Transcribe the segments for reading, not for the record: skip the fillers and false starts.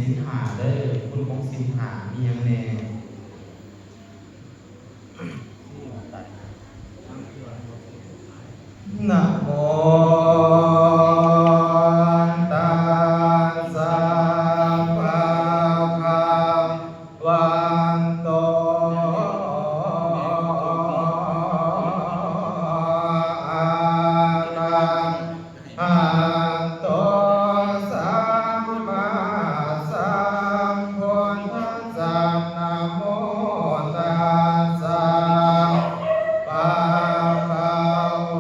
สินหาเด้อคุณของสินหามีอย่างแน่นะโมตัสสะภะคะวะโตอะระหะโตสัมมาสัมพุทธัสสะนะโมตัสสะภะคะ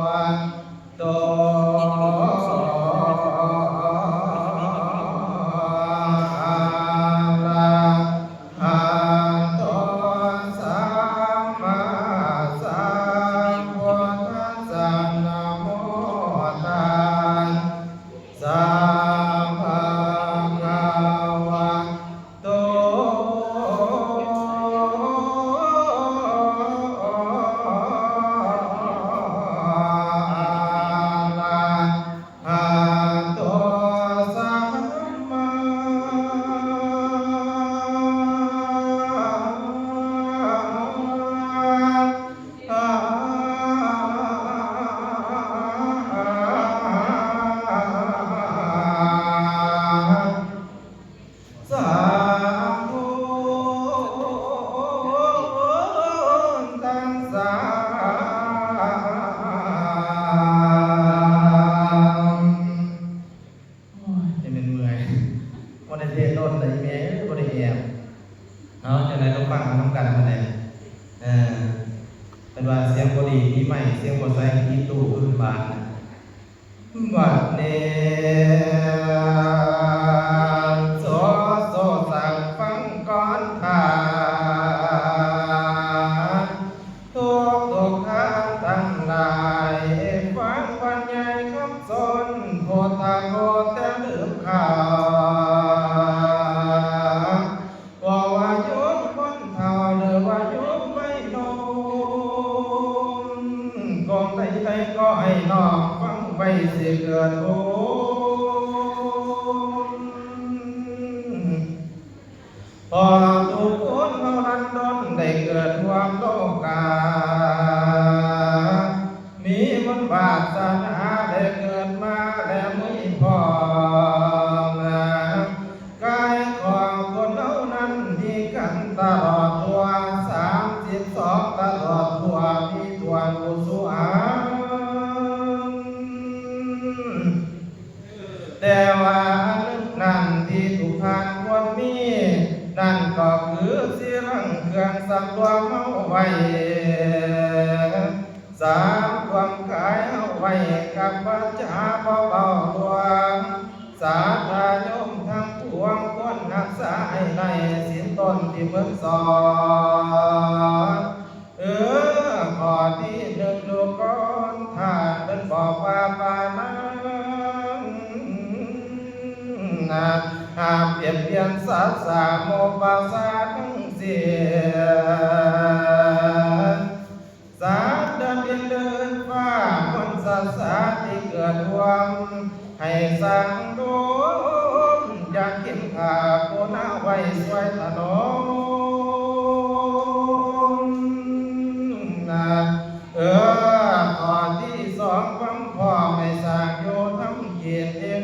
วะโตเป็นว่าเสียงบดีมีใหม่เสียงบดใส่ที่ตู้ขึ้นบานบัดเนโสโสสั่งฟังก่อนทานทุกทางทั้งหลายฟังบรรยายคำสอนโพธาโกแต่ลืมข่าวว่าโยมคนเฒ่าหรือว่าโยมไม่นมกองใดๆก็ให้น้องฟังไว้สิเกิดบุญพอทุกคนเขาลันดอนได้เกิดความโลกามีบนบาทศาสนาได้เกิดมาแล้วไม่พอกายของคนเหล่านั้นมีกันตลอดตัว32ตลอดตัวมีตัวกุศลแต่ว่านึกนั่นที่ทุกทานควรมีนั่นก็คือสิรังเครื่องสำรวมเอาไว้สามความขายเอาไว้กับพระเจ้าเบาๆดวงสาธาโยมทั้งปวงควรรักษาให้ได้ศีลตนที่เพิ่งสอนข้อที่หนึ่งดูก่อนถ้าเป็นบอกว่าปานั้นห้ามเปลี่ยนเปลี่ยนศาสนาโมปาสาทั้งเสียสาเดินเดินฟ้าคนศาสนาที่เกิดรวมให้สังโดษอยากกินขาโคนาไว้สวยถนนข้อที่สองฟังพ่อไม่สร้างโยทำเกียรติเอง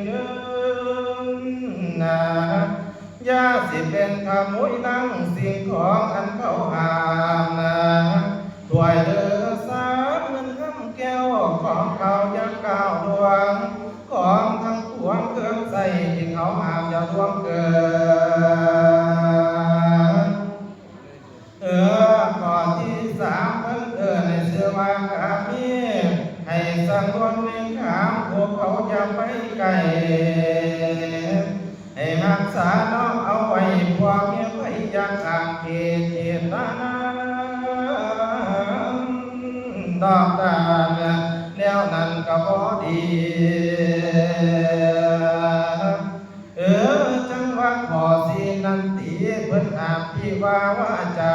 อย่าสิเป็นขโมยนั่งสิ่งของอันเขาหามถวยเดือสาเงินคำแก้วของเขายังก้าวดวงของทั้งปวงเครื่องใส่ที่เขาหามอย่าร่วงเกินข้อที่สามเพิ่งในเสื้อวางกามีให้สังวรในขามพวกเขาจะไปไกลให้รักษาน้องเอาไว้พวกเมียไปจากทางเกียรตินาดอกตาแล้วนั้นก็พอดีจังหวะขอสีนันตีเพิ่นอาบที่ว่าจา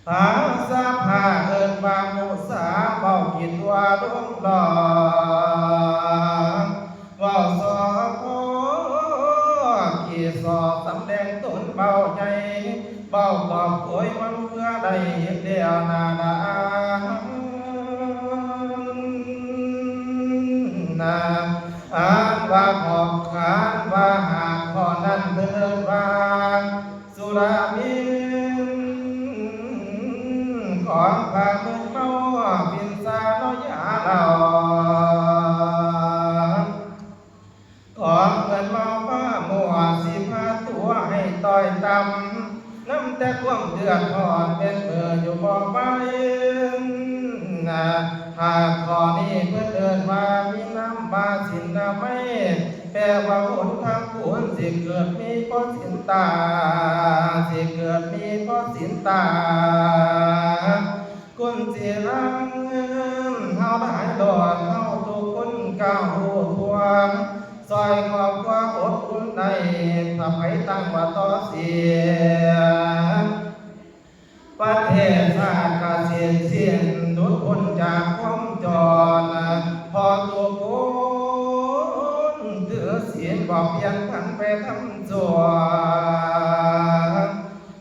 ภาษาผ้าเอิญบางมุสาเบากินว่าดวงดอกว่าสอพอ สอสำแดงตนเบาใจเบาตอบโอยมันเพื่อได้เห็นเดียวนานานาอ่านว่าหอกขานว่าหากข้อนั้นเดินวางสุรามินของพามือเมาพินสาโนยาเราของเงินเมาผ้ามัวสิพาตัวให้ต่อยตำน้ำแต่ความเดือดร้อนเป็นเมื่ออยู่บ่ไปหากข้อนี้เพื่อเดินมามีน้ำบาสินนาไม่แปลว่าหนทางควรสิเกิดมีเพราะสินตาสิเกิดมีเพราะสินตาคนสิรังเฮาได้ดอนเฮาทุกคนก้าวรู้ทวงซอยครอบครัวอดอุ่นในถ้าไปตั้งว่าต่อเสียประเทศชาติกาเสียนเสียนดุจพ้นจากความจรพอตัวคนถือเสียนบอกเพียงพันไปทำจัว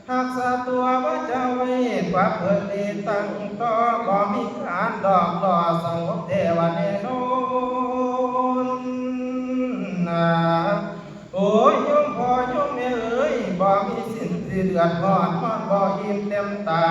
หักษาตัวว่าจะไว้กว่าเพื่อนดีตั้งต่อบ่มีการดอกต่อสงบเทวเนโนโอ้ยโยมพ่อโยมแม่เอ๋ยบ่มีสิ้นสิเดือดร้อนบ่อิ่มเต็มตา